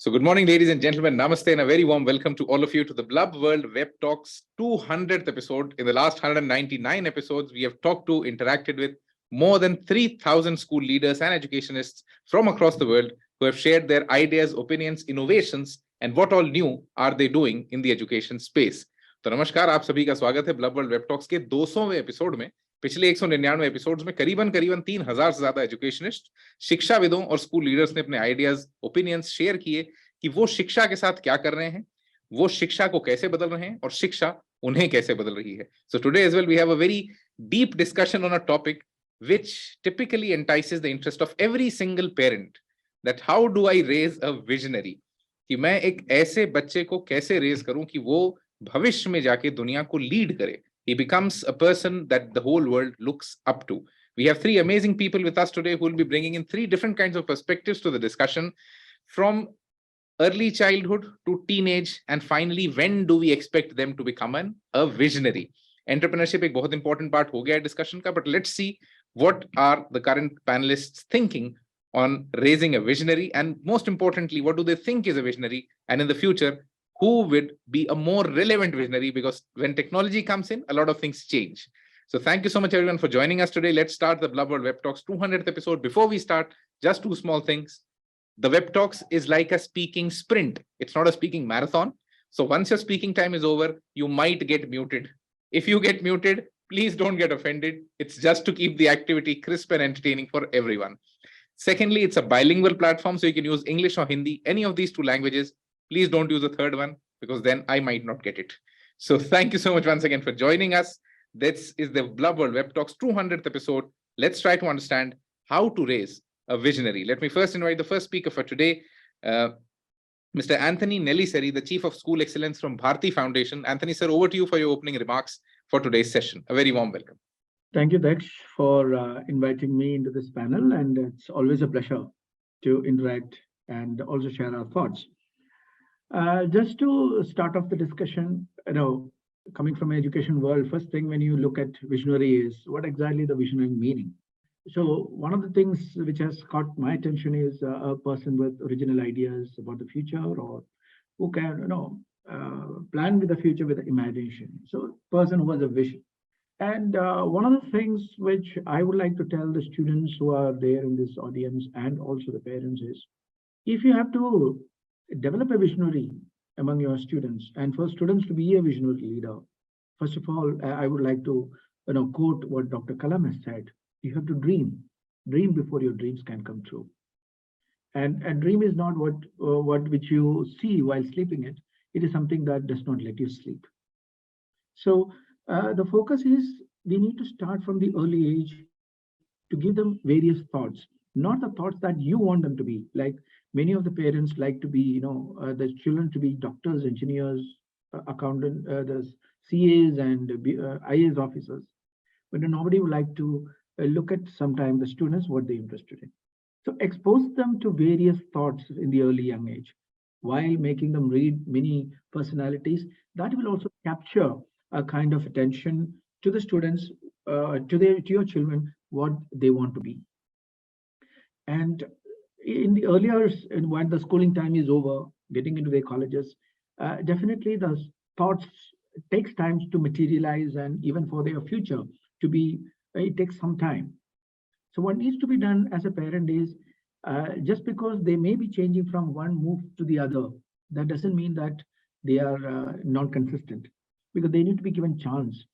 So good morning, ladies and gentlemen. Namaste and a very warm welcome to all of you to the Blub World Web Talks 200th episode. In the last 199 episodes, we have talked to, interacted with more than 3,000 school leaders and educationists from across the world who have shared their ideas, opinions, innovations, and what all new are they doing in the education space. तो नमस्कार, आप सभी का स्वागत है bulb world web talks के 200वें episode में। पिछले 199 एपिसोड्स में करीबन 3,000 से ज्यादा एजुकेशनिस्ट, शिक्षाविदों और स्कूल लीडर्स ने अपने आइडियाज, ओपिनियंस शेयर किए कि वो शिक्षा के साथ क्या कर रहे हैं, वो शिक्षा को कैसे बदल रहे हैं और शिक्षा उन्हें कैसे बदल रही है. So today as well we have a very deep discussion on a topic which typically entices the interest of every single parent, that how do I raise a visionary, कि मैं एक ऐसे बच्चे को कैसे रेज करूं कि वो भविष्य में जाके दुनिया को लीड करे. He becomes a person that the whole world looks up to. We have three amazing people with us today who will be bringing in three different kinds of perspectives to the discussion, from early childhood to teenage, and finally when do we expect them to become a visionary. Entrepreneurship एक बहुत important part हो गया है discussion का, but let's see what are the current panelists thinking on raising a visionary, and most importantly, what do they think is a visionary, and in the future, who would be a more relevant visionary, because when technology comes in, a lot of things change. So thank you so much everyone for joining us today. Let's start the Blub World Web Talks 200th episode. Before we start, just two small things. The Web Talks is like a speaking sprint. It's not a speaking marathon. So once your speaking time is over, you might get muted. If you get muted, please don't get offended. It's just to keep the activity crisp and entertaining for everyone. Secondly, it's a bilingual platform, so you can use English or Hindi, any of these two languages. Please don't use a third one, because then I might not get it. So thank you so much once again for joining us. This is the Blub World Web Talks 200th episode. Let's try to understand how to raise a visionary. Let me first invite the first speaker for today, Mr. Antony Nelliserry, the Chief of School Excellence from Bharti Foundation. Antony, sir, over to you for your opening remarks for today's session. A very warm welcome. Thank you, Daksh, for inviting me into this panel, and it's always a pleasure to interact and also share our thoughts. Just to start off the discussion, coming from education world, first thing when you look at visionary is what exactly the visionary meaning. So one of the things which has caught my attention is a person with original ideas about the future, or who can plan with the future with the imagination. So person who has a vision. And one of the things which I would like to tell the students who are there in this audience and also the parents is, if you have to develop a visionary among your students, and for students to be a visionary leader, first of all, I would like to quote what Dr. Kalam has said. You have to dream before your dreams can come true. And a dream is not what which you see while sleeping. It is something that does not let you sleep. So the focus is we need to start from the early age to give them various thoughts, not the thoughts that you want them to be. Like many of the parents like to be, the children to be doctors, engineers, accountant, the CAs and IAS officers, but nobody would like to look at sometimes the students what they're interested in. So expose them to various thoughts in the early young age, while making them read many personalities. That will also capture a kind of attention to the students, to your children, what they want to be. And in the earlier, when the schooling time is over, getting into their colleges, definitely the thoughts takes time to materialize, and even for their future to be, it takes some time. So what needs to be done as a parent is, just because they may be changing from one move to the other, that doesn't mean that they are not consistent, because they need to be given chance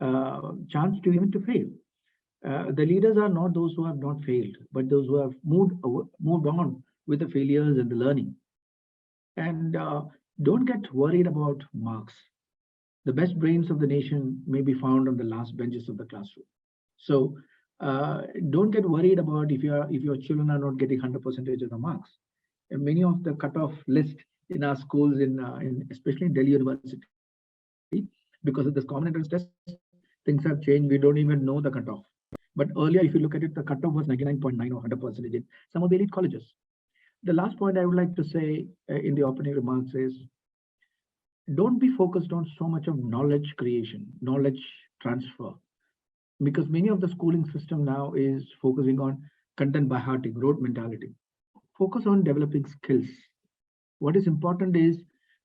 to even to fail. The leaders are not those who have not failed, but those who have moved on with the failures and the learning. And don't get worried about marks. The best brains of the nation may be found on the last benches of the classroom. So don't get worried about if your children are not getting 100% of the marks. And many of the cutoff list in our schools, especially in Delhi University, because of this common entrance test, things have changed. We don't even know the cutoff. But earlier, if you look at it, the cutoff was 99.9 or 100% in some of the elite colleges. The last point I would like to say in the opening remarks is, don't be focused on so much of knowledge creation, knowledge transfer, because many of the schooling system now is focusing on content by heart, growth mentality. Focus on developing skills. What is important is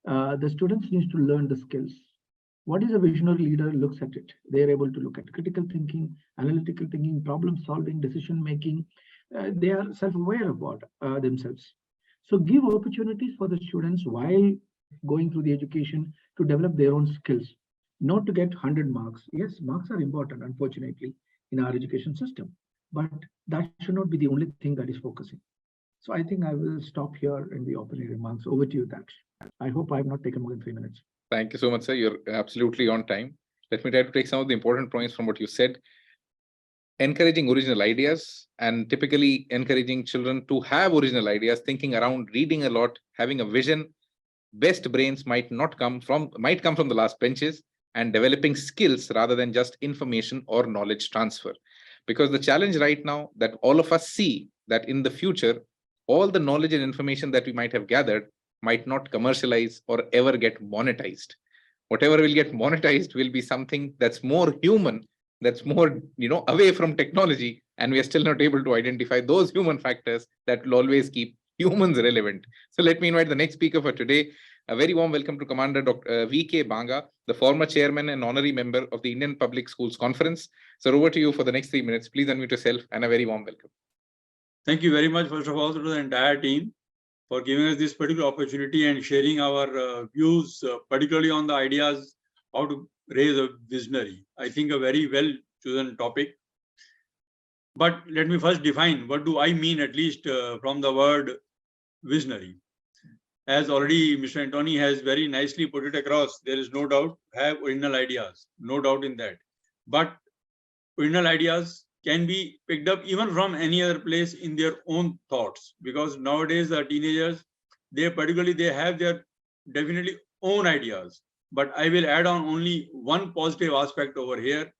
the students need to learn the skills. What is a visionary leader looks at it. They are able to look at critical thinking, analytical thinking, problem solving, decision making. They are self-aware about themselves. So give opportunities for the students while going through the education to develop their own skills, not to get 100 marks. Yes, marks are important, unfortunately, in our education system, but that should not be the only thing that is focusing. So I think I will stop here in the opening remarks. Over to you, Daksh. I hope I have not taken more than 3 minutes. Thank you so much, sir. You're absolutely on time. Let me try to take some of the important points from what you said. Encouraging original ideas and typically encouraging children to have original ideas, thinking around, reading a lot, having a vision. Best brains might come from the last benches, and developing skills rather than just information or knowledge transfer. Because the challenge right now that all of us see that in the future, all the knowledge and information that we might have gathered might not commercialize or ever get monetized. Whatever will get monetized will be something that's more human, that's more, away from technology, and we are still not able to identify those human factors that will always keep humans relevant. So let me invite the next speaker for today. A very warm welcome to Commander Dr. V.K. Banga, the former chairman and honorary member of the Indian Public Schools Conference. So over to you for the next 3 minutes. Please unmute yourself, and a very warm welcome. Thank you very much, first of all, to the entire team for giving us this particular opportunity and sharing our views, particularly on the ideas how to raise a visionary. I think a very well chosen topic. But let me first define what do I mean, at least from the word visionary. As already Mr. Antony has very nicely put it across, there is no doubt have original ideas, no doubt in that. But original ideas can be picked up even from any other place in their own thoughts, because nowadays the teenagers, they have their definitely own ideas. But I will add on only one positive aspect over here: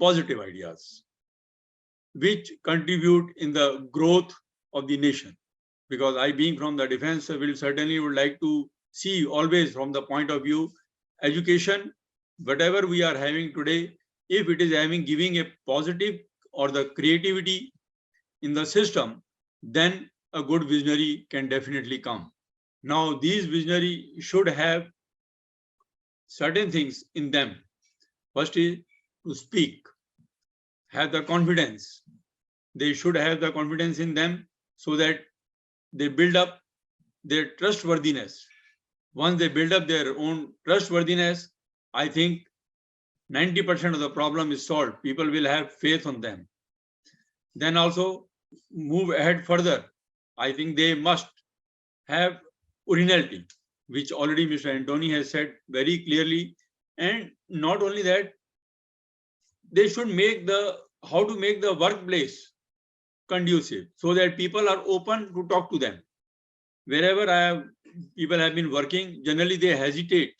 positive ideas, which contribute in the growth of the nation. Because I, being from the defense, will certainly would like to see always from the point of view, education, whatever we are having today, if it is giving a positive or the creativity in the system, then a good visionary can definitely come. Now, these visionary should have certain things in them. First is to speak, have the confidence. They should have the confidence in them so that they build up their trustworthiness. Once they build up their own trustworthiness, I think 90% of the problem is solved. People will have faith on them. Then also move ahead further. I think they must have originality, which already Mr. Antony has said very clearly. And not only that, they should make how to make the workplace conducive so that people are open to talk to them. Wherever people have been working, generally they hesitate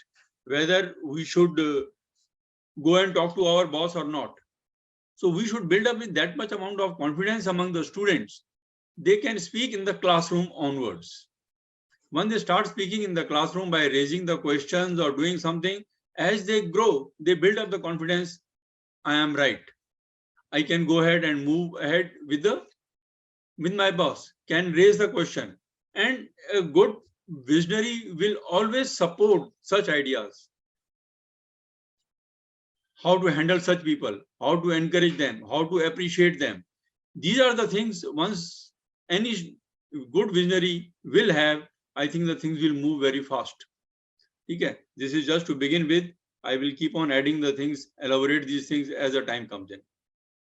whether we should go and talk to our boss or not. So we should build up with that much amount of confidence among the students. They can speak in the classroom onwards. When they start speaking in the classroom by raising the questions or doing something, as they grow, they build up the confidence. I am right. I can go ahead and move ahead with my boss, can raise the question. And a good visionary will always support such ideas. How to handle such people, how to encourage them, how to appreciate them. These are the things once any good visionary will have, I think the things will move very fast. Okay, this is just to begin with. I will keep on adding the things, elaborate these things as the time comes in.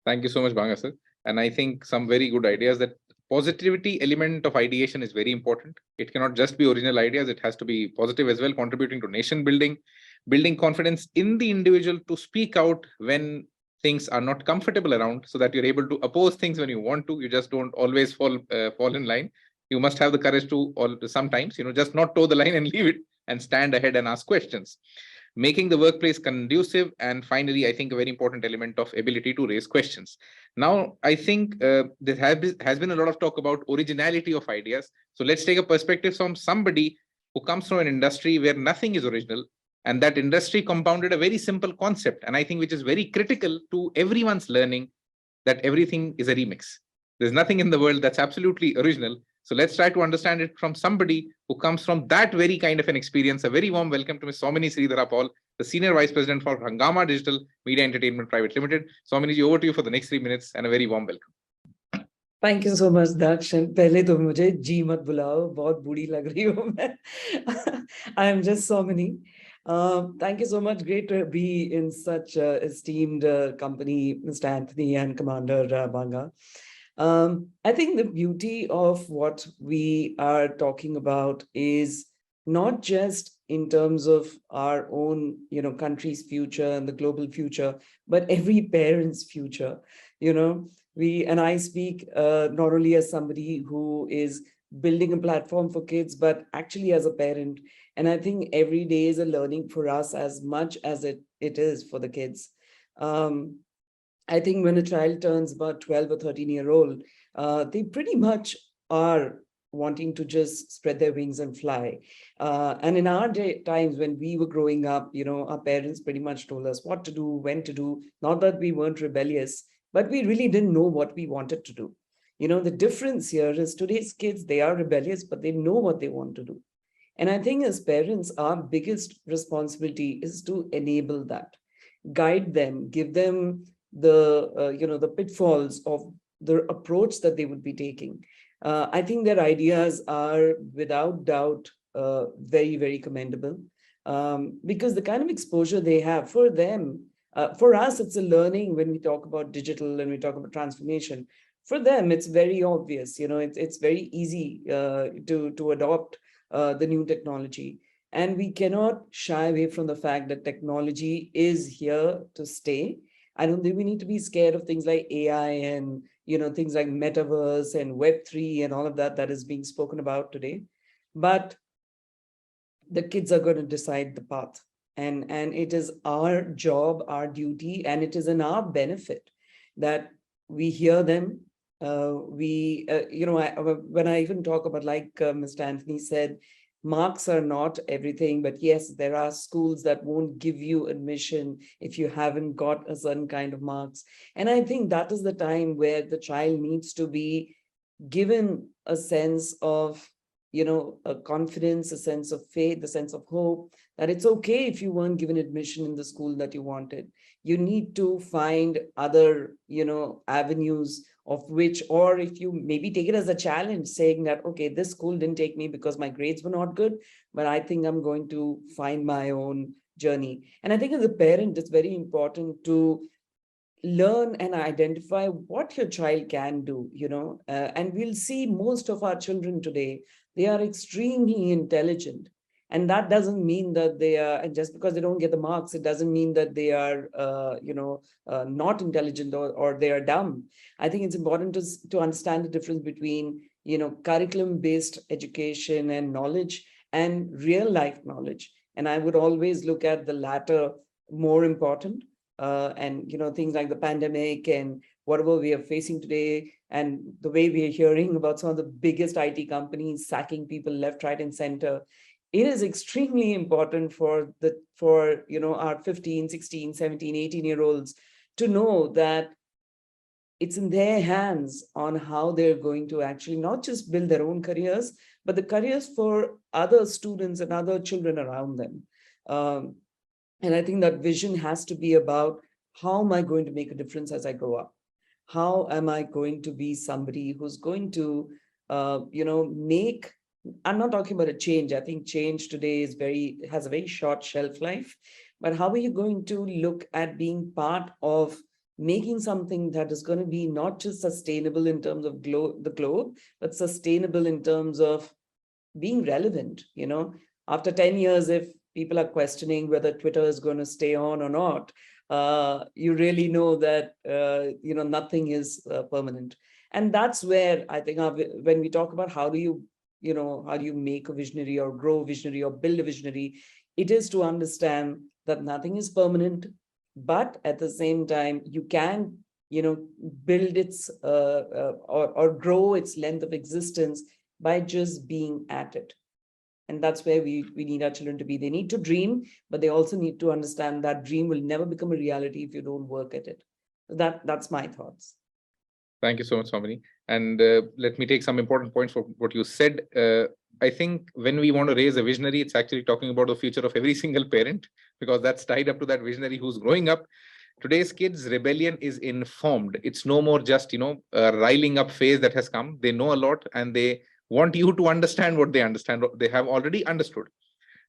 Thank you so much, Banga sir. And I think some very good ideas. That positivity element of ideation is very important. It cannot just be original ideas. It has to be positive as well, contributing to nation building, building confidence in the individual to speak out when things are not comfortable around, so that you're able to oppose things when you want to. You just don't always fall in line. You must have the courage to sometimes, just not toe the line and leave it and stand ahead and ask questions. Making the workplace conducive, and finally, I think a very important element of ability to raise questions. Now, I think there has been a lot of talk about originality of ideas. So let's take a perspective from somebody who comes from an industry where nothing is original, and that industry compounded a very simple concept, and I think which is very critical to everyone's learning, that everything is a remix. There's nothing in the world that's absolutely original. So let's try to understand it from somebody who comes from that very kind of an experience. A very warm welcome to Ms. Soumini Sridhara Paul, the Senior Vice President for Hungama Digital Media Entertainment Private Limited. Soumini ji, over to you for the next 3 minutes and a very warm welcome. Thank you so much, Daksh. And पहले तो मुझे जी मत बुलाओ, बहुत बूढ़ी लग रही हूँ मैं. I am just Soumini. Thank you so much. Great to be in such esteemed company, Mr. Antony and Commander Banga. I think the beauty of what we are talking about is not just in terms of our own, country's future and the global future, but every parent's future. I speak not only as somebody who is building a platform for kids, but actually as a parent. And I think every day is a learning for us as much as it is for the kids. I think when a child turns about 12 or 13-year-old, they pretty much are wanting to just spread their wings and fly. And in our times when we were growing up, our parents pretty much told us what to do, when to do. Not that we weren't rebellious, but we really didn't know what we wanted to do. The difference here is today's kids, they are rebellious, but they know what they want to do. And I think as parents, our biggest responsibility is to enable that, guide them, give them the pitfalls of the approach that they would be taking. I think their ideas are without doubt very, very commendable, because the kind of exposure they have for them, for us, it's a learning when we talk about digital and we talk about transformation. For them, it's very obvious, it's very easy to adopt the new technology. And we cannot shy away from the fact that technology is here to stay. I don't think we need to be scared of things like AI and, things like metaverse and Web3 and all of that is being spoken about today. But the kids are going to decide the path. And it is our job, our duty, and it is in our benefit that we hear them. When I even talk about, like Mr. Antony said, marks are not everything, but yes, there are schools that won't give you admission if you haven't got a certain kind of marks. And I think that is the time where the child needs to be given a sense of, a confidence, a sense of faith, a sense of hope, that it's okay if you weren't given admission in the school that you wanted. You need to find other, avenues of which, or if you maybe take it as a challenge, saying that, okay, this school didn't take me because my grades were not good, but I think I'm going to find my own journey. And I think as a parent, it's very important to learn and identify what your child can do, and we'll see most of our children today, they are extremely intelligent. And that doesn't mean that they are, and just because they don't get the marks, it doesn't mean that they are, not intelligent or they are dumb. I think it's important to understand the difference between, curriculum-based education and knowledge and real life knowledge. And I would always look at the latter more important. And things like the pandemic and whatever we are facing today, and the way we are hearing about some of the biggest IT companies sacking people left, right, and center. It is extremely important for our 15, 16, 17, 18-year-olds to know that it's in their hands on how they're going to actually not just build their own careers, but the careers for other students and other children around them. And I think that vision has to be about, how am I going to make a difference as I grow up? How am I going to be somebody who's going to, make, I'm not talking about a change. I think change today has a very short shelf life, but how are you going to look at being part of making something that is going to be not just sustainable in terms of the globe, but sustainable in terms of being relevant? After 10 years, if people are questioning whether Twitter is going to stay on or not, you really know that, nothing is permanent. And that's where I think when we talk about how do you make a visionary or grow a visionary or build a visionary, it is to understand that nothing is permanent, but at the same time, you can, build its or grow its length of existence by just being at it. And that's where we need our children to be. They need to dream, but they also need to understand that dream will never become a reality if you don't work at it. That's my thoughts. Thank you so much, Soumini. And let me take some important points for what you said. I think when we want to raise a visionary, it's actually talking about the future of every single parent, because that's tied up to that visionary who's growing up. Today's kids' rebellion is informed. It's no more just, a riling up phase that has come. They know a lot and they want you to understand what they understand. They have already understood.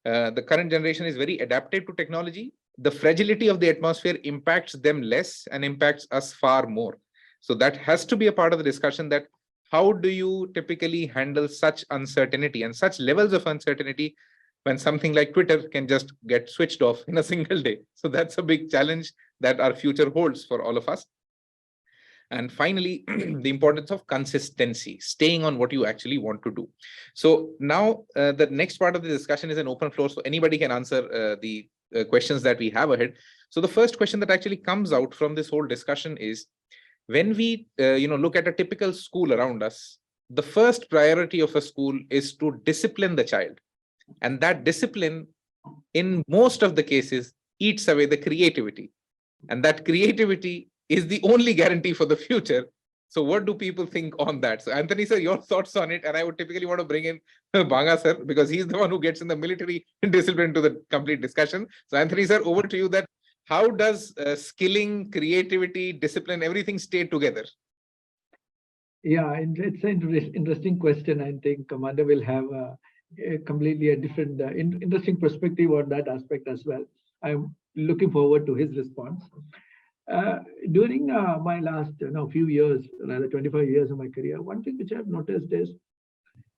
The current generation is very adaptive to technology. The fragility of the atmosphere impacts them less and impacts us far more. So that has to be a part of the discussion, that how do you typically handle such uncertainty and such levels of uncertainty when something like Twitter can just get switched off in a single day. So that's a big challenge that our future holds for all of us. And finally, the importance of consistency, staying on what you actually want to do. So now the next part of the discussion is an open floor, so anybody can answer the questions that we have ahead. So the first question that actually comes out from this whole discussion is, when we look at a typical school around us, the first priority of a school is to discipline the child. And that discipline, in most of the cases, eats away the creativity. And that creativity is the only guarantee for the future. So what do people think on that? So Antony sir, your thoughts on it. And I would typically want to bring in Banga sir, because he's the one who gets in the military discipline to the complete discussion. So Antony sir, over to you. That how does skilling, creativity, discipline, everything stay together? Yeah, and it's an interesting question. I think Commander will have a completely different, interesting perspective on that aspect as well. I'm looking forward to his response. During my last few years, rather 25 years of my career, one thing which I've noticed is,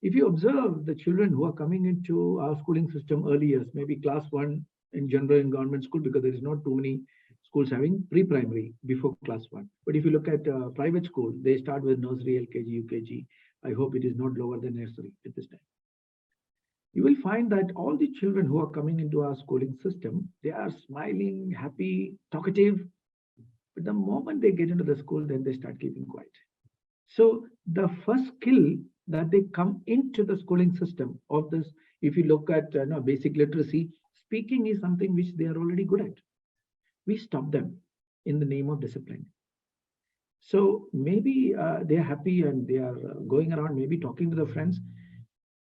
if you observe the children who are coming into our schooling system early years, maybe class 1 in general in government school, because there is not too many schools having pre-primary before class 1. But if you look at private school, they start with nursery, LKG, UKG. I hope it is not lower than nursery at this time. You will find that all the children who are coming into our schooling system, they are smiling, happy, talkative. But the moment they get into the school, then they start keeping quiet. So the first skill that they come into the schooling system of this, if you look at basic literacy, speaking is something which they are already good at. We stop them in the name of discipline. So maybe they are happy and they are going around, maybe talking to their friends.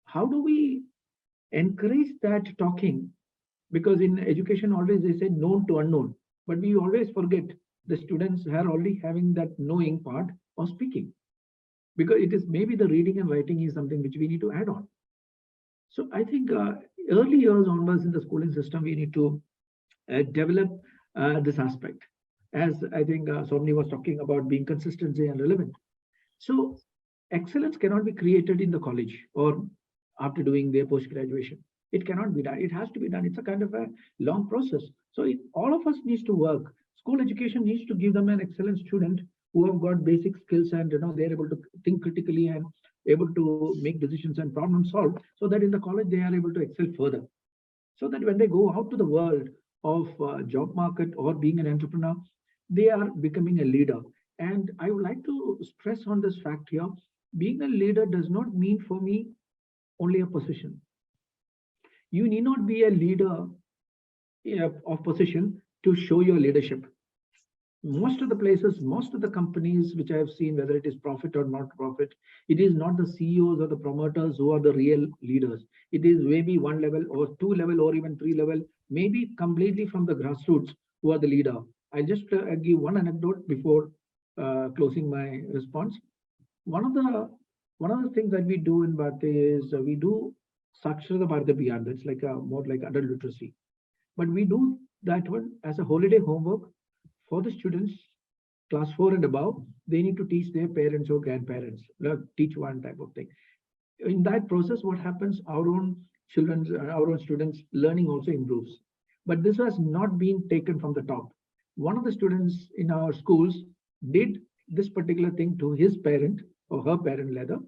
How do we encourage that talking? Because in education, always they say known to unknown, but we always forget the students are already having that knowing part of speaking, because it is maybe the reading and writing is something which we need to add on. So I think early years onwards in the schooling system, we need to develop this aspect. As I think Soumini was talking about being consistency and relevant. So excellence cannot be created in the college or after doing their post-graduation. It cannot be done. It has to be done. It's a kind of a long process. So all of us needs to work. School education needs to give them an excellent student who have got basic skills and they're able to think critically and able to make decisions and problem solve, so that in the college they are able to excel further. So that when they go out to the world of job market or being an entrepreneur, they are becoming a leader. And I would like to stress on this fact here. Being a leader does not mean for me only a position. You need not be a leader of position to show your leadership. Most of the places, most of the companies which I have seen, whether it is profit or not profit, it is not the CEOs or the promoters who are the real leaders. It is maybe 1 level or 2 level or even 3 level, maybe completely from the grassroots who are the leader. I just give one anecdote before closing my response. One of the things that we do in Bharti is we do Saksharata Bharti Abhiyan. That's like more like adult literacy. But we do that one as a holiday homework for the students, class 4 and above. They need to teach their parents or grandparents, teach one type of thing. In that process, what happens, our own children, our own students learning also improves. But this has not been taken from the top. One of the students in our schools did this particular thing to his parent or her parent rather.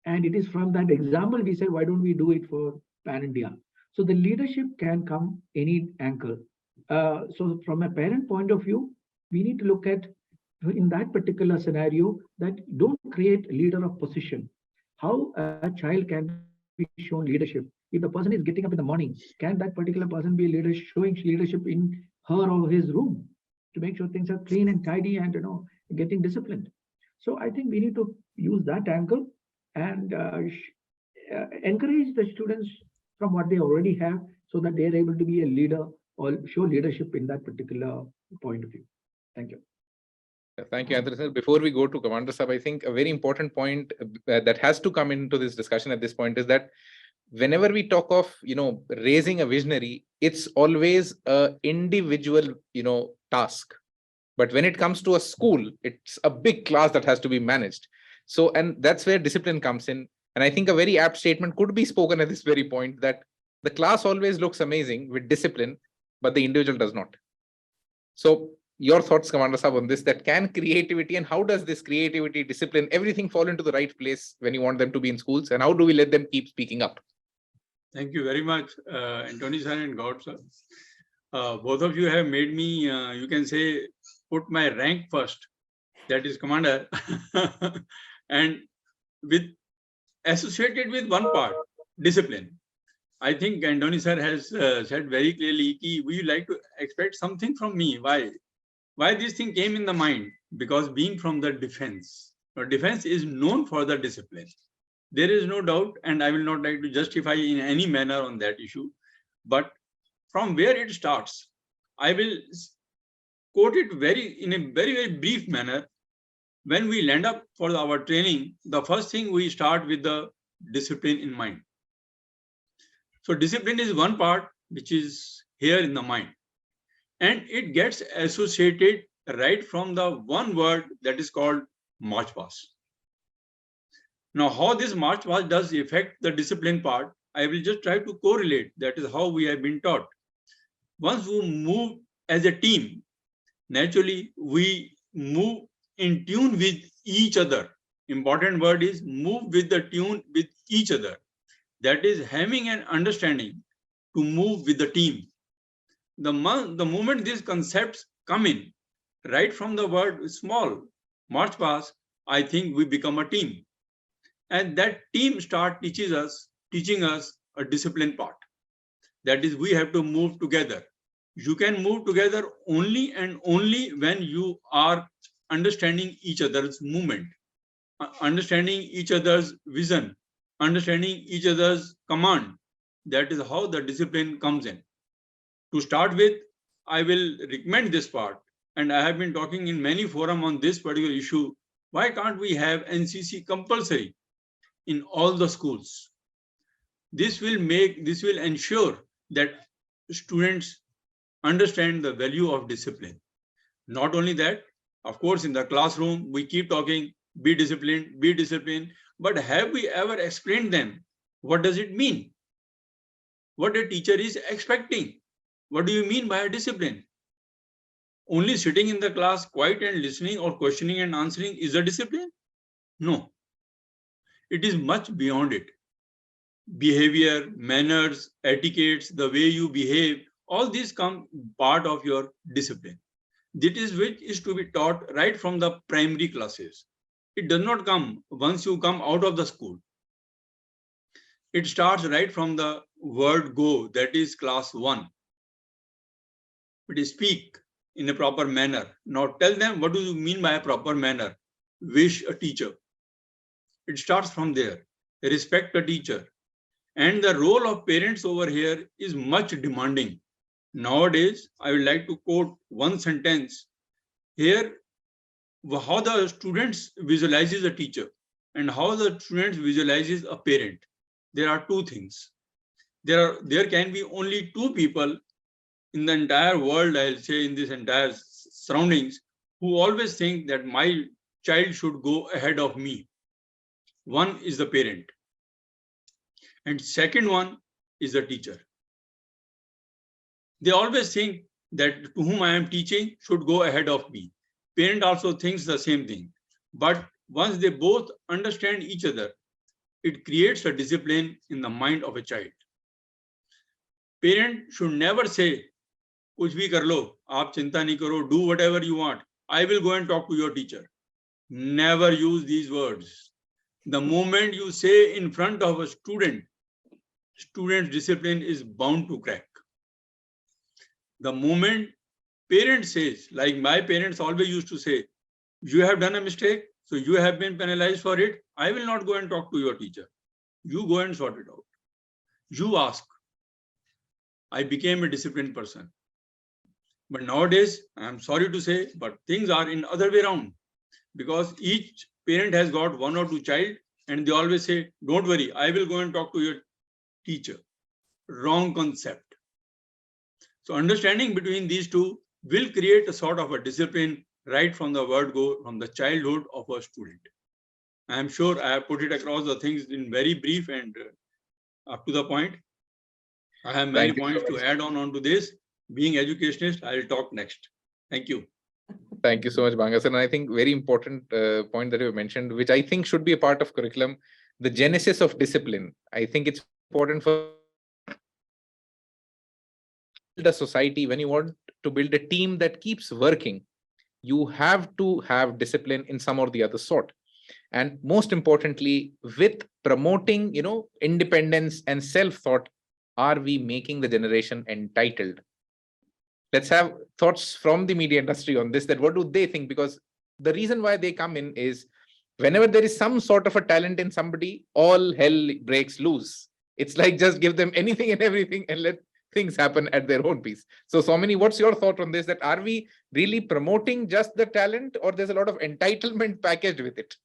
And it is from that example we said, why don't we do it for Pan India? So the leadership can come any angle. So from a parent point of view, we need to look at in that particular scenario that don't create a leader of position. How a child can be shown leadership. If the person is getting up in the morning, can that particular person be leader, showing leadership in her or his room to make sure things are clean and tidy and getting disciplined? So I think we need to use that angle and encourage the students from what they already have so that they are able to be a leader or show leadership in that particular point of view. Thank you. Thank you, Antony sir. Before we go to Commander Sahab, I think a very important point that has to come into this discussion at this point is that whenever we talk of, raising a visionary, it's always a individual, task. But when it comes to a school, it's a big class that has to be managed. So, and that's where discipline comes in. And I think a very apt statement could be spoken at this very point that the class always looks amazing with discipline, but the individual does not. So your thoughts, Commander Sahab, on this, that can creativity and how does this creativity, discipline, everything fall into the right place when you want them to be in schools? And how do we let them keep speaking up? Thank you very much, Antony sir and Gaur sir. Both of you have made me, you can say, put my rank first, that is commander, and associated with one part, discipline. I think Antony sir has said very clearly, we like to expect something from me. Why this thing came in the mind? Because being from the defense, defense is known for the discipline. There is no doubt, and I will not like to justify in any manner on that issue. But from where it starts, I will quote it in a very, very brief manner. When we land up for our training, the first thing we start with the discipline in mind. So discipline is one part which is here in the mind. And it gets associated right from the one word that is called march past. Now, how this march past does affect the discipline part, I will just try to correlate. That is how we have been taught. Once we move as a team, naturally, we move in tune with each other. Important word is move with the tune with each other. That is having an understanding to move with the team. The moment these concepts come in, right from the word small, march past, I think we become a team. And that team start teaching us a discipline part. That is, we have to move together. You can move together only and only when you are understanding each other's movement, understanding each other's vision, understanding each other's command. That is how the discipline comes in. To start with, I will recommend this part, and I have been talking in many forums on this particular issue. Why can't we have NCC compulsory in all the schools? This will ensure that students understand the value of discipline. Not only that, of course, in the classroom, we keep talking, be disciplined, but have we ever explained them what does it mean? What a teacher is expecting? What do you mean by a discipline? Only sitting in the class, quiet and listening or questioning and answering is a discipline? No. It is much beyond it. Behavior, manners, etiquettes, the way you behave, all these come part of your discipline. That is which is to be taught right from the primary classes. It does not come once you come out of the school. It starts right from the word go, that is class 1. But speak in a proper manner. Now tell them, what do you mean by a proper manner? Wish a teacher. It starts from there. Respect a teacher. And the role of parents over here is much demanding. Nowadays, I would like to quote one sentence here, how the students visualizes a teacher and how the students visualizes a parent. There are two things. There can be only two people in the entire world, I'll say, in this entire surroundings, who always think that my child should go ahead of me. One is the parent. And second one is the teacher. They always think that to whom I am teaching should go ahead of me. Parent also thinks the same thing. But once they both understand each other, it creates a discipline in the mind of a child. Parent should never say, kuch bhi kar lo, aap chinta nahi karo, do whatever you want. I will go and talk to your teacher. Never use these words. The moment you say in front of a student's discipline is bound to crack. The moment parent says, like my parents always used to say, you have done a mistake, So you have been penalized for it. I will not go and talk to your teacher. You go and sort it out. You ask. I became a disciplined person. But nowadays, I'm sorry to say, but things are in other way around, because each parent has got one or two child and they always say, don't worry, I will go and talk to your teacher. Wrong concept. So understanding between these two will create a sort of a discipline right from the word go, from the childhood of a student. I am sure I have put it across the things in very brief and up to the point. I have many points to add on to this. Being educationist, I will talk next. Thank you. Thank you so much, Banga sir. And I think very important point that you mentioned, which I think should be a part of curriculum, the genesis of discipline. I think it's important for the society. When you want to build a team that keeps working, you have to have discipline in some or the other sort. And most importantly, with promoting, independence and self-thought, are we making the generation entitled? Let's have thoughts from the media industry on this, that what do they think? Because the reason why they come in is whenever there is some sort of a talent in somebody, all hell breaks loose. It's like just give them anything and everything and let things happen at their own pace. So Soumini, what's your thought on this? That are we really promoting just the talent, or there's a lot of entitlement packaged with it?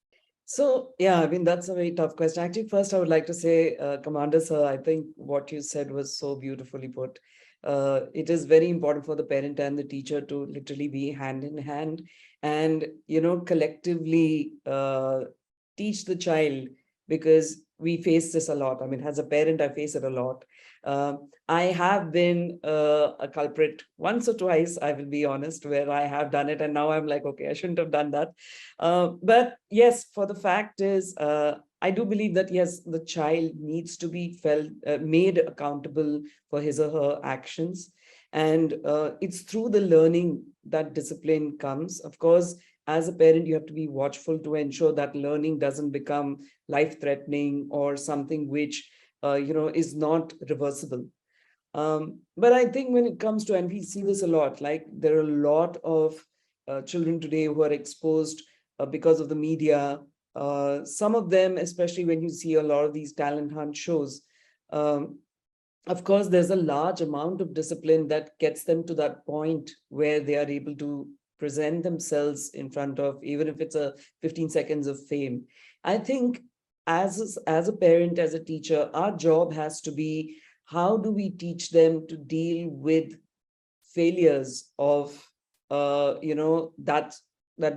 So, yeah, I mean, that's a very tough question. Actually, first, I would like to say, Commander Sir, I think what you said was so beautifully put. It is very important for the parent and the teacher to literally be hand in hand and, collectively teach the child, because we face this a lot. I mean, as a parent, I face it a lot. I have been a culprit once or twice, I will be honest, where I have done it. And now I'm like, okay, I shouldn't have done that. But yes, for the fact is, I do believe that, yes, the child needs to be made accountable for his or her actions. And it's through the learning that discipline comes. Of course, as a parent, you have to be watchful to ensure that learning doesn't become life-threatening or something which, is not reversible. But I think when it comes to, and we see this a lot, like there are a lot of children today who are exposed because of the media. Some of them, especially when you see a lot of these talent hunt shows, of course, there's a large amount of discipline that gets them to that point where they are able to present themselves in front of, even if it's a 15 seconds of fame. I think as a parent, as a teacher, our job has to be, how do we teach them to deal with failures of, that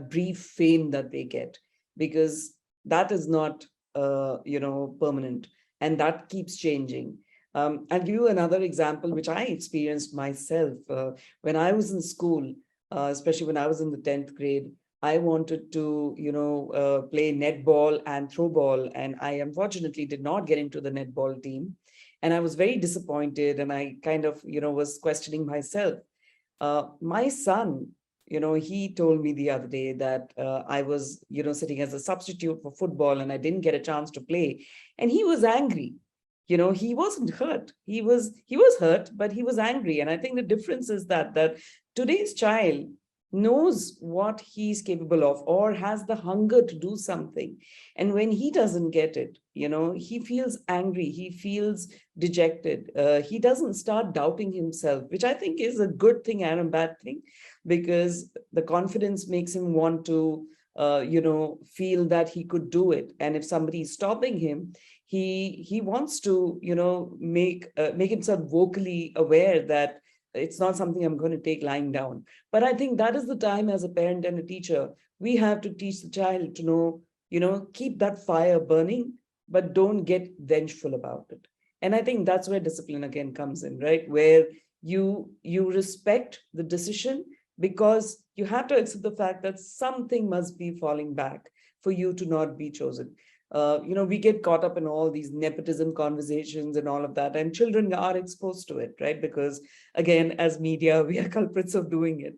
brief fame that they get, because that is not, permanent, and that keeps changing. I'll give you another example, which I experienced myself when I was in school, especially when I was in the 10th grade. I wanted to, play netball and throw ball, and I unfortunately did not get into the netball team. And I was very disappointed, and I kind of, was questioning myself. My son, he told me the other day that I was, sitting as a substitute for football and I didn't get a chance to play. And he was angry. He wasn't hurt. He was hurt, but he was angry. And I think the difference is that today's child knows what he's capable of or has the hunger to do something. And when he doesn't get it, he feels angry, he feels dejected. He doesn't start doubting himself, which I think is a good thing and a bad thing, because the confidence makes him want to, feel that he could do it. And if somebody is stopping him, he wants to, make himself vocally aware that it's not something I'm going to take lying down. But I think that is the time, as a parent and a teacher, we have to teach the child to know, keep that fire burning, but don't get vengeful about it. And I think that's where discipline again comes in, right? Where you respect the decision, because you have to accept the fact that something must be falling back for you to not be chosen. We get caught up in all these nepotism conversations and all of that, and children are exposed to it, right? Because again, as media, we are culprits of doing it.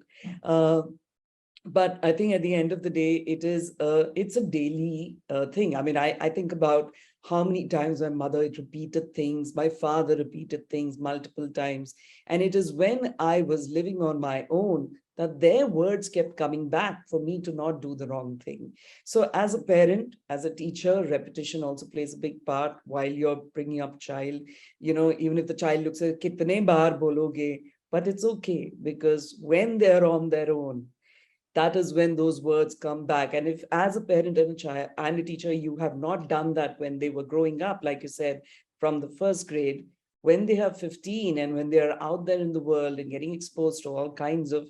But I think at the end of the day, it's a daily thing. I mean, I think about how many times my mother repeated things, my father repeated things multiple times. And it is when I was living on my own that their words kept coming back for me to not do the wrong thing. So as a parent, as a teacher, repetition also plays a big part while you're bringing up child. Even if the child looks at kitne baar bologe, but it's okay, because when they're on their own, that is when those words come back. And if as a parent and a child and a teacher, you have not done that when they were growing up, like you said, from the first grade, when they have 15 and when they're out there in the world and getting exposed to all kinds of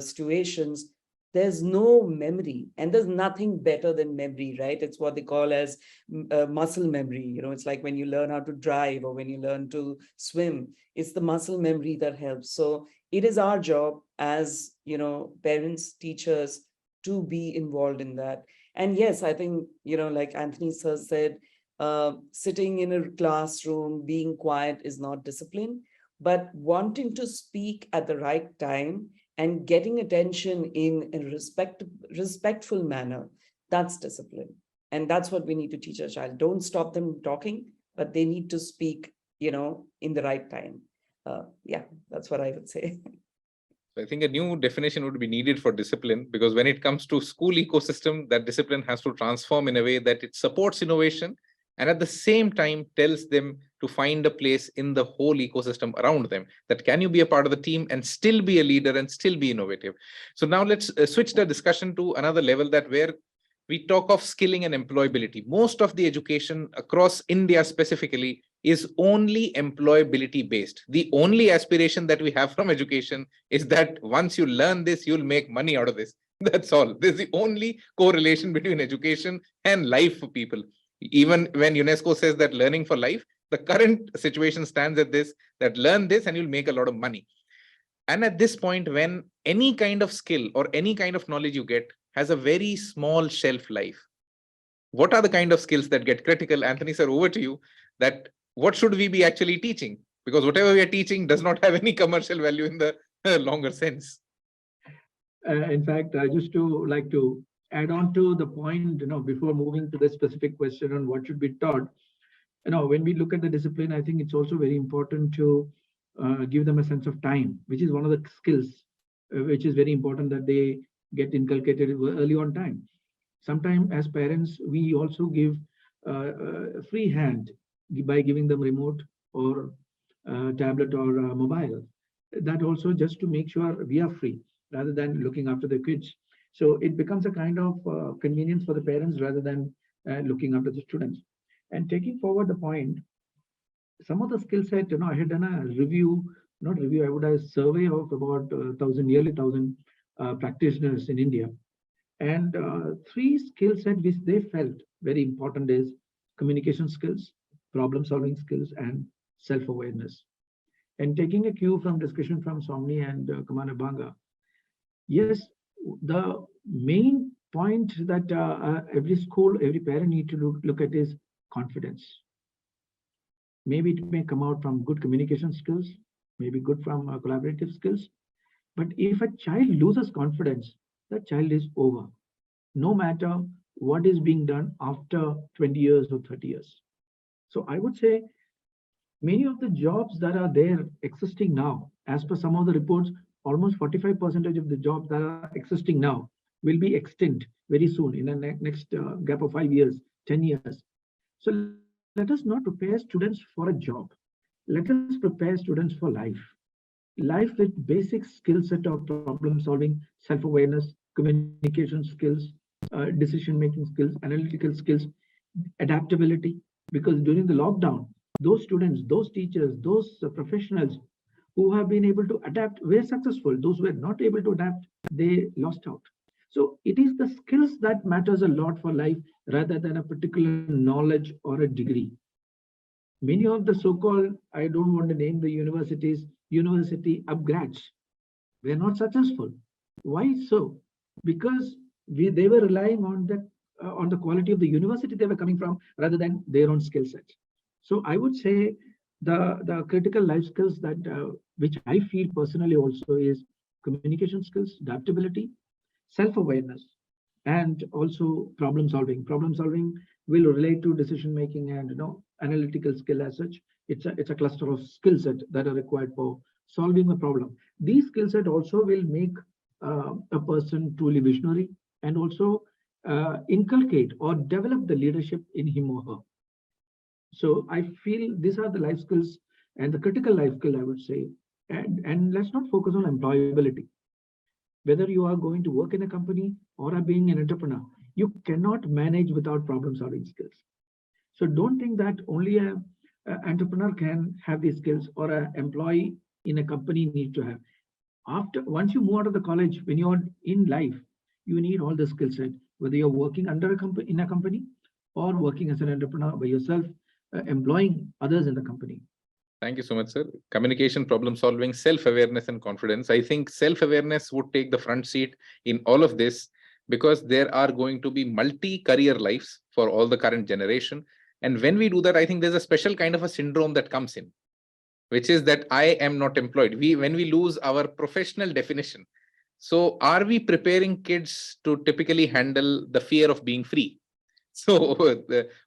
situations, there's no memory, and there's nothing better than memory, right? It's what they call as muscle memory. It's like when you learn how to drive or when you learn to swim, it's the muscle memory that helps. So it is our job as, parents, teachers, to be involved in that. And yes, I think, like Anthony sir said, sitting in a classroom, being quiet is not discipline, but wanting to speak at the right time and getting attention in a respectful manner, that's discipline. And that's what we need to teach our child. Don't stop them talking, but they need to speak, in the right time. Yeah, that's what I would say. I think a new definition would be needed for discipline, because when it comes to school ecosystem, that discipline has to transform in a way that it supports innovation and at the same time tells them to find a place in the whole ecosystem around them. That can you be a part of the team and still be a leader and still be innovative? So now let's switch the discussion to another level, that where we talk of skilling and employability. Most of the education across India specifically is only employability based. The only aspiration that we have from education is that once you learn this, you'll make money out of this. That's all. This is the only correlation between education and life for people. Even when UNESCO says that learning for life, the current situation stands at this, that learn this and you'll make a lot of money. And at this point, when any kind of skill or any kind of knowledge you get has a very small shelf life, what are the kind of skills that get critical? Anthony sir, over to you. That what should we be actually teaching? Because whatever we are teaching does not have any commercial value in the longer sense. In fact, I just like to add on to the point, before moving to the specific question on what should be taught. When we look at the discipline, I think it's also very important to give them a sense of time, which is one of the skills, which is very important that they get inculcated early on time. Sometimes as parents, we also give free hand by giving them remote or tablet or mobile. That also just to make sure we are free rather than looking after the kids. So it becomes a kind of convenience for the parents rather than looking after the students. And taking forward the point, some of the skill set, I had done a I would have a survey of about 1,000 practitioners in India. And 3 skill set which they felt very important is communication skills, problem solving skills, and self-awareness. And taking a cue from discussion from Soumini and Commander Banga, yes, the main point that every school, every parent need to look at is confidence. Maybe it may come out from good communication skills, maybe good from collaborative skills. But if a child loses confidence, that child is over, no matter what is being done after 20 years or 30 years. So I would say many of the jobs that are there existing now, as per some of the reports, almost 45% of the jobs that are existing now will be extinct very soon in the next gap of 5 years, 10 years. So let us not prepare students for a job. Let us prepare students for life. Life with basic skill set of problem solving, self-awareness, communication skills, decision-making skills, analytical skills, adaptability. Because during the lockdown, those students, those teachers, those professionals who have been able to adapt were successful. Those who were not able to adapt, they lost out. So it is the skills that matters a lot for life rather than a particular knowledge or a degree. Many of the so-called, I don't want to name the universities, university upgrades, were not successful. Why so? Because they were relying on the quality of the university they were coming from rather than their own skill sets. So I would say the critical life skills that which I feel personally also is communication skills, adaptability, self-awareness, and also problem solving. Problem solving will relate to decision making and analytical skill as such. It's a cluster of skill set that are required for solving a problem. These skill set also will make a person truly visionary, and also inculcate or develop the leadership in him or her. So I feel these are the life skills and the critical life skill, I would say. And let's not focus on employability. Whether you are going to work in a company or are being an entrepreneur, you cannot manage without problem solving skills. So don't think that only a entrepreneur can have these skills or an employee in a company needs to have. Once you move out of the college, when you're in life, you need all the skill set, whether you're working under a company in a company or working as an entrepreneur by yourself, employing others in the company. Thank you so much, sir. Communication, problem solving, self-awareness, and confidence. I think self-awareness would take the front seat in all of this, because there are going to be multi-career lives for all the current generation. And when we do that, I think there's a special kind of a syndrome that comes in, which is that I am not employed. When we lose our professional definition. So are we preparing kids to typically handle the fear of being free? So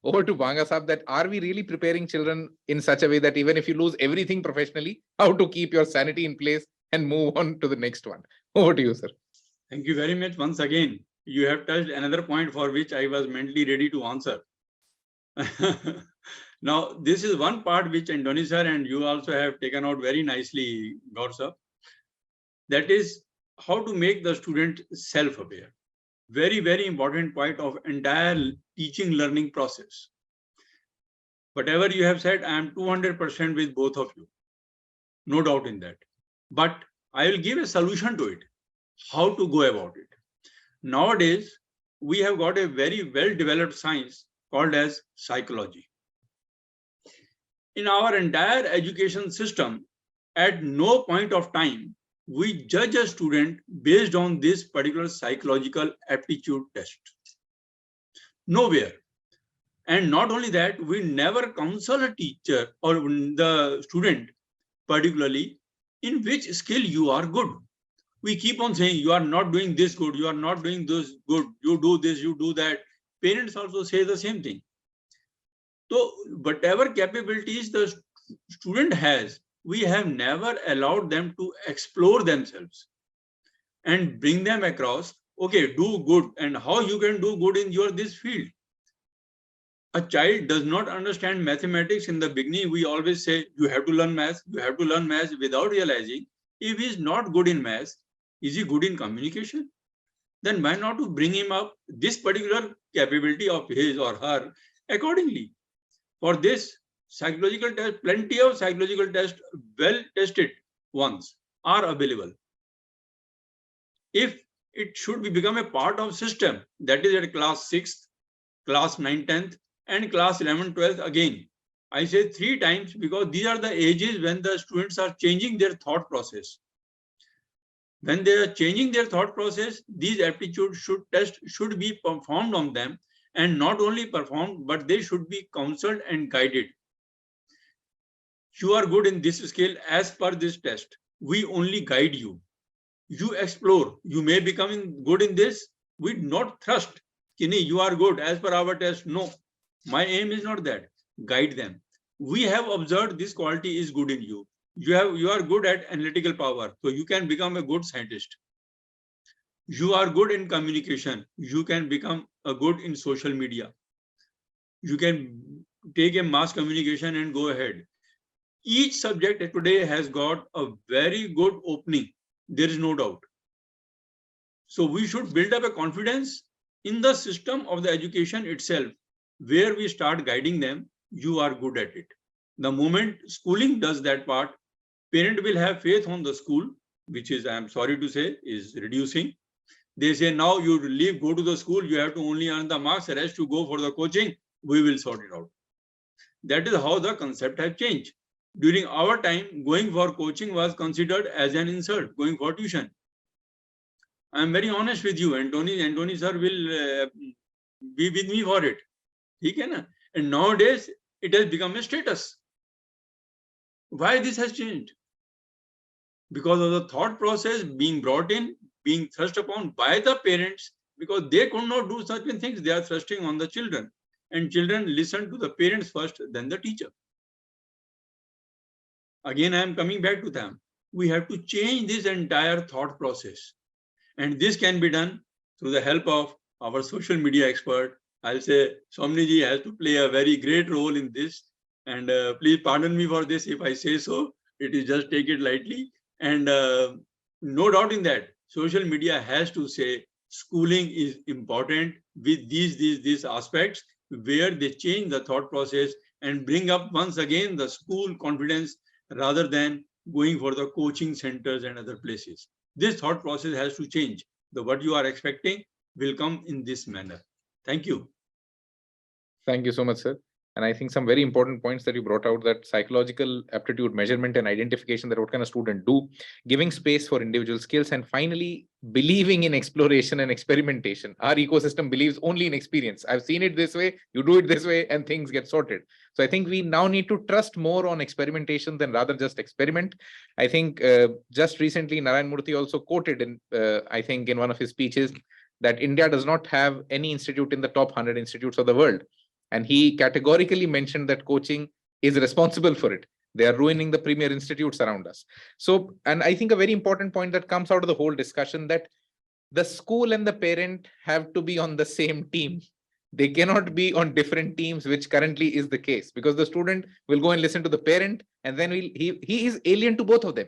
over to Banga Saab, that are we really preparing children in such a way that even if you lose everything professionally, how to keep your sanity in place and move on to the next one? Over to you, sir. Thank you very much. Once again, you have touched another point for which I was mentally ready to answer. Now, this is one part which Antony sir and you also have taken out very nicely, Gaur sir. That is how to make the student self-aware. Very, very important point of entire teaching learning process. Whatever you have said, I am 200% with both of you. No doubt in that. But I will give a solution to it. How to go about it. Nowadays, we have got a very well-developed science called as psychology. In our entire education system, at no point of time, we judge a student based on this particular psychological aptitude test. Nowhere. And not only that, we never counsel a teacher or the student, particularly, in which skill you are good. We keep on saying, you are not doing this good, you are not doing this good, you do this, you do that. Parents also say the same thing. So whatever capabilities the student has, we have never allowed them to explore themselves and bring them across, okay, do good, and how you can do good in your this field. A child does not understand mathematics in the beginning. We always say, you have to learn math, you have to learn math, without realizing, if he is not good in math, is he good in communication? Then why not to bring him up this particular capability of his or her accordingly? For this, psychological test, plenty of psychological tests, well tested ones are available. If it should become a part of system, that is at class 6th, class 9th, 10th, and class 11th, 12th again. I say 3 times because these are the ages when the students are changing their thought process. When they are changing their thought process, these aptitude tests should be performed on them, and not only performed, but they should be counseled and guided. You are good in this skill as per this test. We only guide you. You explore. You may become good in this. We not thrust. Kini, you are good as per our test. No, my aim is not that. Guide them. We have observed this quality is good in you. You are good at analytical power, so you can become a good scientist. You are good in communication. You can become a good in social media. You can take a mass communication and go ahead. Each subject today has got a very good opening. There is no doubt. So we should build up a confidence in the system of the education itself, where we start guiding them. You are good at it. The moment schooling does that part, parent will have faith on the school, which is, I am sorry to say, is reducing. They say, now you leave, go to the school, you have to only earn the marks, the rest you go for the coaching, we will sort it out. That is how the concept has changed. During our time, going for coaching was considered as an insult, going for tuition. I am very honest with you, Antony sir will be with me for it. And nowadays, it has become a status. Why this has changed? Because of the thought process being brought in, being thrust upon by the parents, because they could not do certain things, they are thrusting on the children. And children listen to the parents first, then the teacher. Again, I am coming back to them. We have to change this entire thought process. And this can be done through the help of our social media expert. I'll say Soumini ji has to play a very great role in this. And please pardon me for this if I say so. It is just take it lightly. And no doubt in that, social media has to say schooling is important with these aspects where they change the thought process and bring up once again the school confidence rather than going for the coaching centers and other places. This thought process has to change. The what you are expecting will come in this manner. Thank you. Thank you so much, sir. And I think some very important points that you brought out, that psychological aptitude measurement and identification, that what can a student do, giving space for individual skills, and finally believing in exploration and experimentation. Our ecosystem believes only in experience. I've seen it this way, you do it this way, and things get sorted. So I think we now need to trust more on experimentation than rather just experiment. I think just recently Narayan Murthy also quoted in, I think in one of his speeches, that India does not have any institute in the top 100 institutes of the world. And he categorically mentioned that coaching is responsible for it. They are ruining the premier institutes around us. So, and I think a very important point that comes out of the whole discussion, that the school and the parent have to be on the same team. They cannot be on different teams, which currently is the case, because the student will go and listen to the parent, and then he is alien to both of them.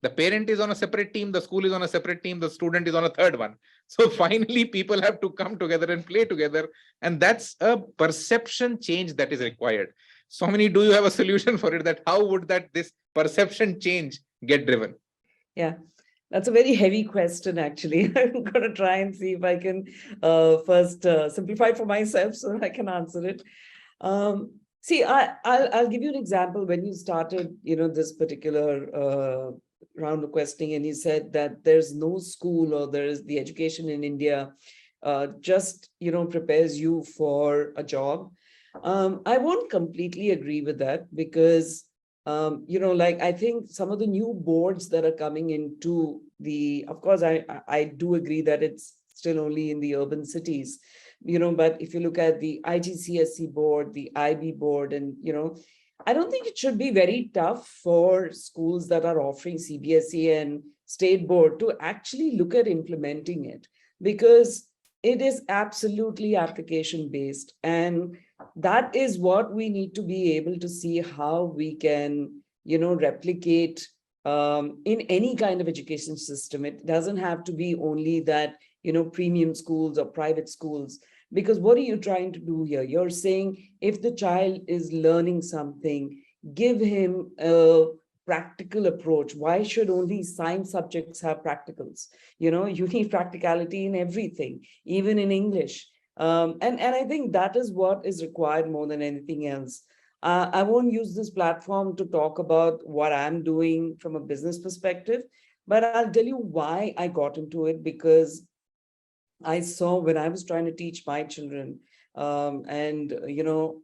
The parent is on a separate team, the school is on a separate team, the student is on a third one. So finally, people have to come together and play together. And that's a perception change that is required. Soumini, do you have a solution for it? That how would this perception change get driven? Yeah, that's a very heavy question, actually. I'm going to try and see if I can first simplify it for myself so that I can answer it. See, I'll give you an example. When you started, this particular round of questioning, and you said that there's no school, or there is the education in India just prepares you for a job. I won't completely agree with that, because like I think some of the new boards that are coming into of course I do agree that it's still only in the urban cities, but if you look at the IGCSE board, the IB board, and I don't think it should be very tough for schools that are offering CBSE and state board to actually look at implementing it, because it is absolutely application based. And that is what we need to be able to see how we can, replicate in any kind of education system. It doesn't have to be only that, premium schools or private schools. Because what are you trying to do here? You're saying if the child is learning something, give him a practical approach. Why should only science subjects have practicals? You need practicality in everything, even in English. And I think that is what is required more than anything else. I won't use this platform to talk about what I'm doing from a business perspective, but I'll tell you why I got into it, because I saw when I was trying to teach my children, and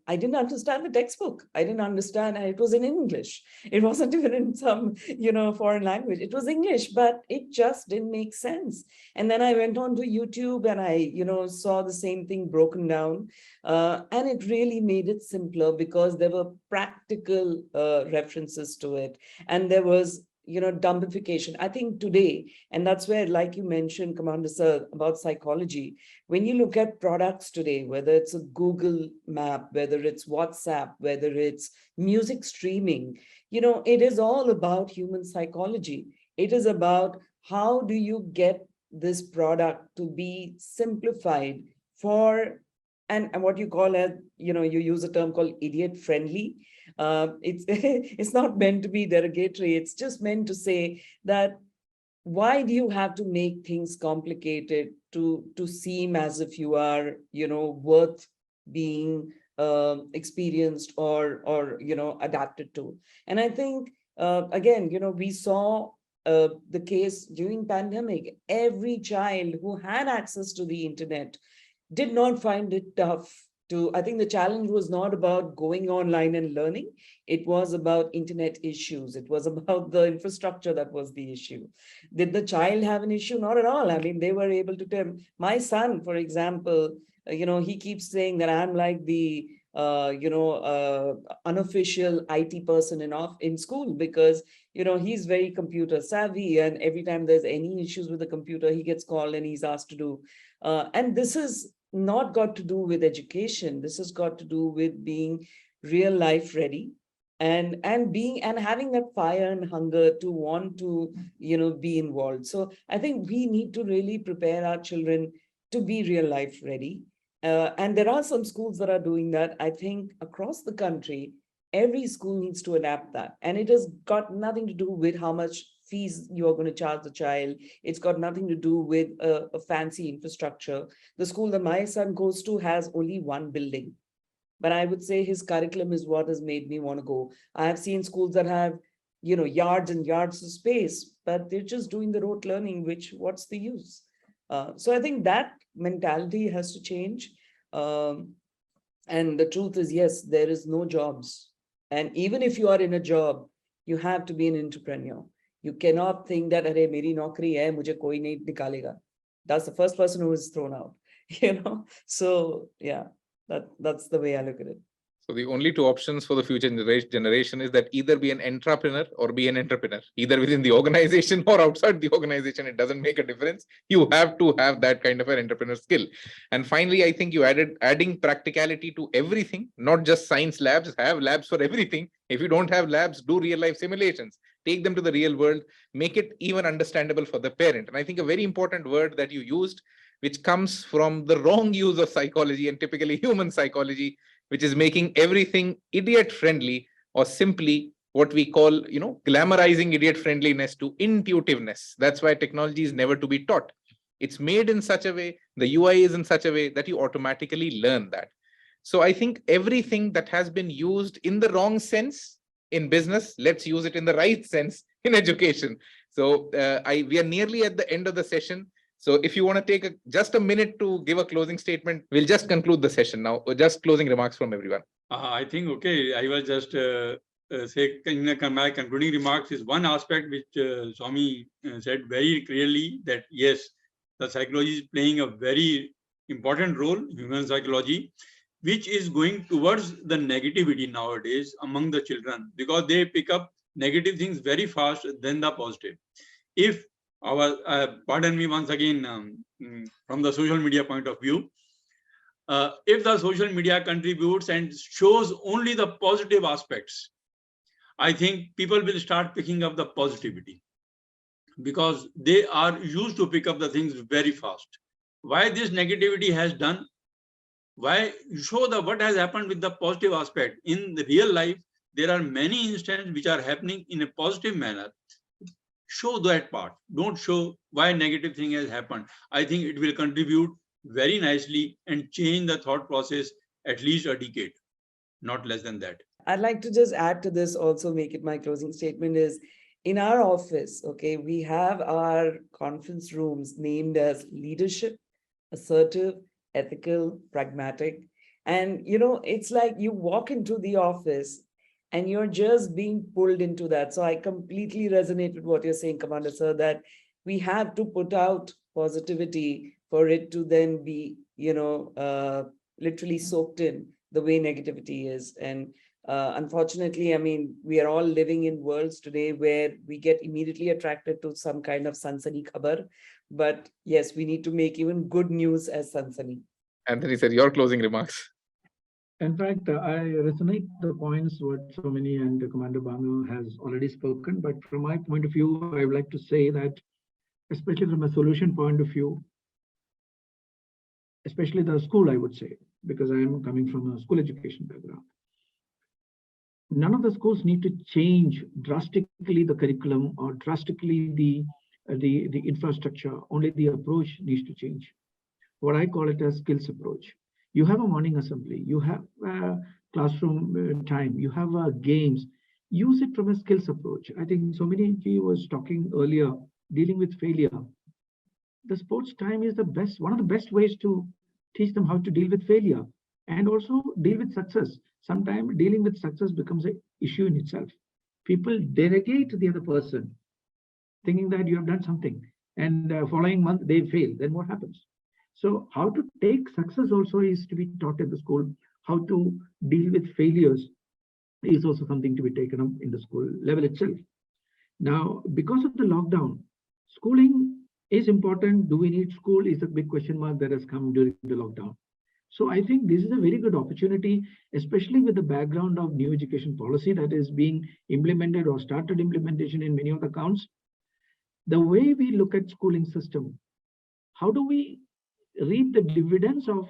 I didn't understand the textbook. I didn't understand, and it was in English. It wasn't even in some, foreign language. It was English, but it just didn't make sense. And then I went on to YouTube, and I, saw the same thing broken down. And it really made it simpler, because there were practical references to it. And there was dumbification. I think today, and that's where, like you mentioned, Commander Sir, about psychology, when you look at products today, whether it's a Google map, whether it's WhatsApp, whether it's music streaming, it is all about human psychology. It is about how do you get this product to be simplified for, and what you call as, you use a term called idiot friendly. It's not meant to be derogatory. It's just meant to say that why do you have to make things complicated to seem as if you are, worth being experienced or adapted to? And I think, again, we saw the case during pandemic. Every child who had access to the internet did not find it tough. I think the challenge was not about going online and learning. It was about internet issues. It was about the infrastructure that was the issue. Did the child have an issue? Not at all. I mean, they were able to tell. My son, for example, he keeps saying that I'm like the unofficial IT person in school, because, he's very computer savvy, and every time there's any issues with the computer, he gets called and he's asked to do. And this has not got to do with education. This has got to do with being real life ready, and having that fire and hunger to want to, be involved. So I think we need to really prepare our children to be real life ready. And there are some schools that are doing that. I think across the country, every school needs to adapt that. And it has got nothing to do with how much fees you are going to charge the child. It's got nothing to do with a fancy infrastructure. The school that my son goes to has only one building, but I would say his curriculum is what has made me want to go. I have seen schools that have, yards and yards of space, but they're just doing the rote learning, what's the use? So I think that mentality has to change. And the truth is, yes, there is no jobs. And even if you are in a job, you have to be an entrepreneur. You cannot think that, "Arey, meri naukri hai, mujhe koi nahi nikalega." That's the first person who is thrown out, So yeah, that's the way I look at it. So the only two options for the future generation is that either be an entrepreneur or be an entrepreneur, either within the organization or outside the organization. It doesn't make a difference. You have to have that kind of an entrepreneur skill. And finally, I think you adding practicality to everything, not just science labs. Have labs for everything. If you don't have labs, do real life simulations. Take them to the real world, make it even understandable for the parent. And I think a very important word that you used, which comes from the wrong use of psychology and typically human psychology, which is making everything idiot friendly, or simply what we call, glamorizing idiot friendliness to intuitiveness. That's why technology is never to be taught. It's made in such a way, the UI is in such a way that you automatically learn that. So I think everything that has been used in the wrong sense in business, let's use it in the right sense in education. So we are nearly at the end of the session. So if you want to take just a minute to give a closing statement, we'll just conclude the session now. Just closing remarks from everyone. I think, okay, I was just say my concluding remarks is one aspect which Swami said very clearly, that yes, the psychology is playing a very important role, human psychology, which is going towards the negativity nowadays among the children, because they pick up negative things very fast than the positive. If pardon me once again, from the social media point of view, if the social media contributes and shows only the positive aspects, I think people will start picking up the positivity, because they are used to pick up the things very fast. Why this negativity has done? Why show what has happened with the positive aspect? In the real life, there are many instances which are happening in a positive manner. Show that part. Don't show why negative thing has happened. I think it will contribute very nicely and change the thought process at least a decade, not less than that. I'd like to just add to this also, make it my closing statement, is in our office, okay, we have our conference rooms named as leadership, assertive, ethical, pragmatic. And, it's like you walk into the office and you're just being pulled into that. So I completely resonate with what you're saying, Commander Sir, that we have to put out positivity for it to then be, literally soaked in the way negativity is. And unfortunately, I mean, we are all living in worlds today where we get immediately attracted to some kind of sansani khabar. But yes, we need to make even good news as sansani. Anthony sir, your closing remarks. In fact, I resonate the points what Soumini and Commander Banga has already spoken. But from my point of view, I would like to say that, especially from a solution point of view, especially the school, I would say, because I am coming from a school education background. None of the schools need to change drastically the curriculum or drastically the infrastructure. Only the approach needs to change. What I call it as skills approach. You have a morning assembly, you have classroom time, you have games. Use it from a skills approach. I think Soumini was talking earlier, dealing with failure. The sports time is one of the best ways to teach them how to deal with failure and also deal with success. Sometimes dealing with success becomes an issue in itself. People derogate the other person, thinking that you have done something, and following month they fail. Then what happens? So how to take success also is to be taught in the school. how to deal with failures is also something to be taken up in the school level itself. Now, because of the lockdown, schooling is important. Do we need school is a big question mark that has come during the lockdown. So I think this is a very good opportunity, especially with the background of new education policy that is being implemented or started implementation in many of the counts. The way we look at schooling system, how do we reap the dividends of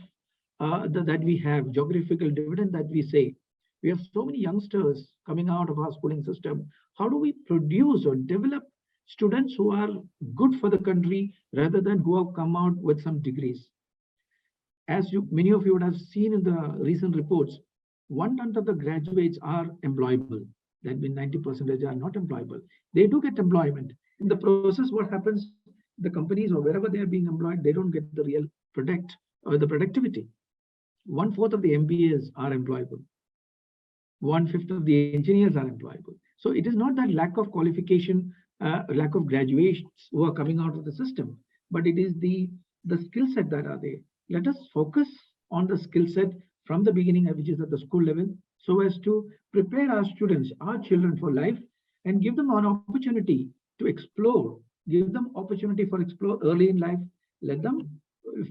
that we have, geographical dividend that we say? We have so many youngsters coming out of our schooling system. How do we produce or develop students who are good for the country rather than who have come out with some degrees? As many of you would have seen in the recent reports, 1/10 of the graduates are employable. That means 90% are not employable. They do get employment. In the process, what happens, the companies or wherever they are being employed, they don't get the real product or the productivity. 1/4 of the MBAs are employable. 1/5 of the engineers are employable. So it is not that lack of qualification, lack of graduates who are coming out of the system, but it is the skill set that are there. Let us focus on the skill set from the beginning, which is at the school level, so as to prepare our students, our children for life, and give them an opportunity to explore, give them opportunity for explore early in life. Let them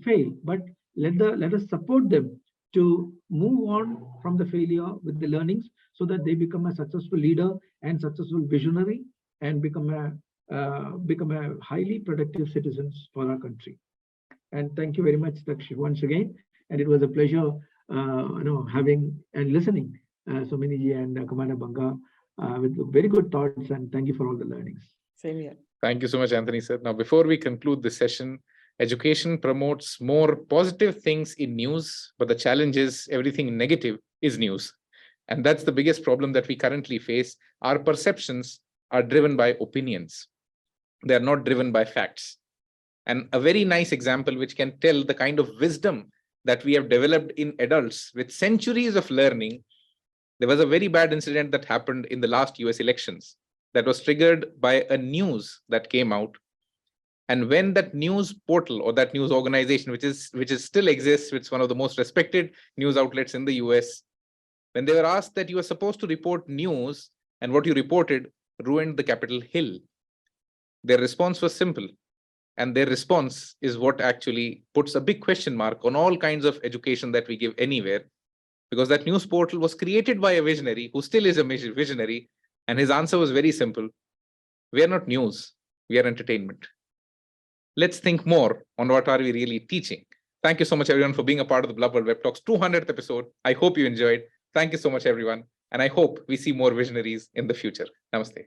fail, but let us support them to move on from the failure with the learnings so that they become a successful leader and successful visionary and become a highly productive citizens for our country. And thank you very much, Daksh, once again. And it was a pleasure, having and listening Soumini ji and Commander Banga with very good thoughts. And thank you for all the learnings. Same here. Thank you so much, Anthony, sir. Now, before we conclude this session, education promotes more positive things in news, but the challenge is everything negative is news. And that's the biggest problem that we currently face. Our perceptions are driven by opinions. They are not driven by facts. And a very nice example which can tell the kind of wisdom that we have developed in adults with centuries of learning. There was a very bad incident that happened in the last US elections that was triggered by a news that came out. And when that news portal or that news organization, which is still exists, which is one of the most respected news outlets in the US, when they were asked that you were supposed to report news and what you reported ruined the Capitol Hill, their response was simple. And their response is what actually puts a big question mark on all kinds of education that we give anywhere, because that news portal was created by a visionary who still is a visionary. And his answer was very simple. We are not news, we are entertainment. Let's think more on what are we really teaching. Thank you so much, everyone, for being a part of the Blub World Web Talks 200th episode. I hope you enjoyed. Thank you so much, everyone. And I hope we see more visionaries in the future. Namaste.